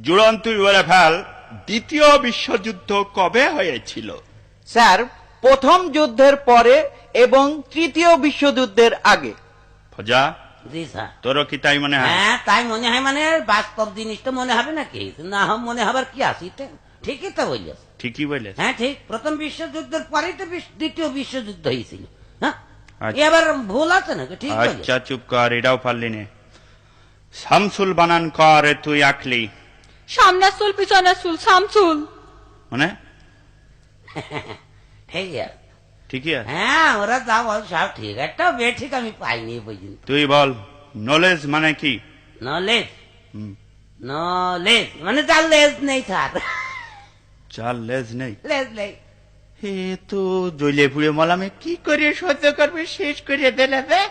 জুড়ন তুই বলে ফেল, দ্বিতীয় বিশ্বযুদ্ধ কবে হয়েছিল? স্যার, প্রথম যুদ্ধের পরে এবং তৃতীয় বিশ্বযুদ্ধের আগে। ফজা, জি স্যার। তোরও কি তাই মনে হয়? হ্যাঁ তাই মনে হয়, মানে বাস্তব জিনিসটা মনে হবে নাকি? না মনে হবার কি আছে? ঠিকই তো বললিস। ঠিকই বলে। হ্যাঁ ঠিক, প্রথম বিশ্বযুদ্ধের পরেই তো দ্বিতীয় বিশ্বযুদ্ধ হয়েছিল। হ্যাঁ আচ্ছা। এবার ভুল আছে নাকি? ঠিক বললিস। আচ্ছা চুপ কর, এটাও পারলি নে। শামসুল বানান কর তুই আঁকলি, সামনের চুল পিছনের চুল শামসুল। মানে ঠিক আছে। ঠিকই আছে। হ্যাঁ ওরা যা বল সব ঠিক, একটা বে ঠিক আমি পাইনি পর্যন্ত। তুই বল নলেজ মানে কি? নলেজ, হুম, নলেজ মানে যার লেজ নেই স্যার। চার লেজ নেই। লেজ নেই। হে তো জ্বলে পুড়ে মলামে কি করে সহ্য করবে, শেষ করে দিলে বে।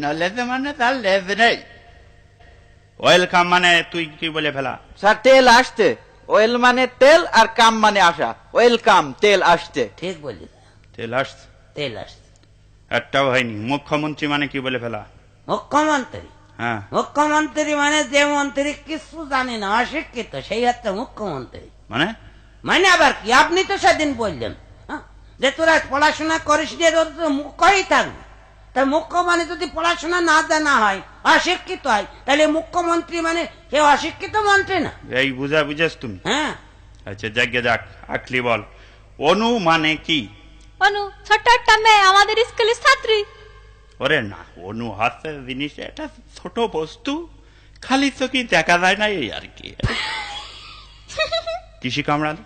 নলেজ মানে তার লেজ নেই। ওয়েলকাম মানে তুই কি বলে ফেলা? স্যার, তেল আসতে। ওয়েল মানে তেল আর কাম মানে আসা। ওয়েলকাম, তেল আসতে। ঠিক বললি। তেল আসছে, তেল আসছে। একটাও হয়নি। মুখ্যমন্ত্রী মানে কি বলে ফেলা? মুখ্যমন্ত্রী, হ্যাঁ, মুখ্যমন্ত্রী মানে যে মন্ত্রী কিছু জানে না, অশিক্ষিত, সেই হচ্ছে মুখ্যমন্ত্রী। মানে মানে আবার কি? আপনি তো সেদিন বললেন যে তোরা পড়াশোনা করিস যে মুখ্যই থাকবে। তা মুখ্য মানে যদি পড়াশোনা না জানা হয়, অশিক্ষিত হয়, তাহলে মুখ্যমন্ত্রী মানে সে অশিক্ষিত মন্ত্রী না। এই বুঝাস তুমি? হ্যাঁ আচ্ছা যাকে যাক, আঁকলি বল। অনু মানে কি? অনু ছোট্ট একটা মেয়ে, আমাদের স্কুলের ছাত্রী। ওরে না, অনু হাতে জিনিস, এটা ছোট বস্তু, খালি চোখে দেখা যায় না, এই আর কি। কৃষি কামড়াল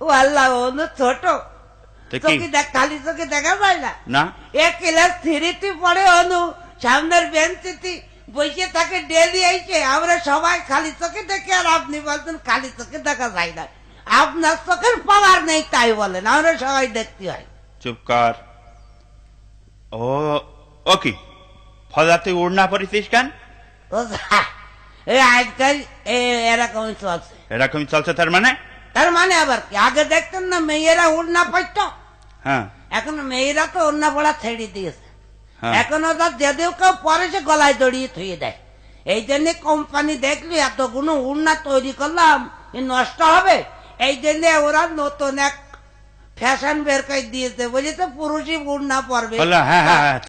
ও আল্লাহ, ও তো ছোট, তো কি? চোখে খালি চোখে দেখা যায় না। না, এক ক্লাস থ্রিতে পড়ে অনু, সামনের বেঞ্চিতে বসে থাকে ডেলি আইছে। আমরা সবাই খালি চোখে দেখি, আর আপনি বলছেন খালি চোখে দেখা যায় না। আপনার চোখের পাওয়ার নেই তাই বলেন, আমরা সবাই দেখতে হয়। চুপ কর। ও কি ফজাতে উড়না পরিছিস কেন? ও এই আজকাল এরকম চলছে। এরকমই চলছে তার মানে? তার মানে আবার কি? আগে দেখতেন না মেয়েরা উড়না পড়ত, হ্যাঁ, এখন মেয়েরা তো উড়না পড়া ছেড়ে দিয়েছে। হ্যাঁ। এখন ওদের যদিও কেউ পরে সে গলায় জড়িয়ে থুয়ে দেয়। এই জন্য কোম্পানি দেখলি এতগুলো উড়না তৈরি করলাম, এ নষ্ট হবে, এই জন্য ওরা নতুন এক ফ্যাশন বের করে দিয়েছে, বুঝেছে, পুরুষই উড়না পরবে। হ্যাঁ হ্যাঁ হ্যাঁ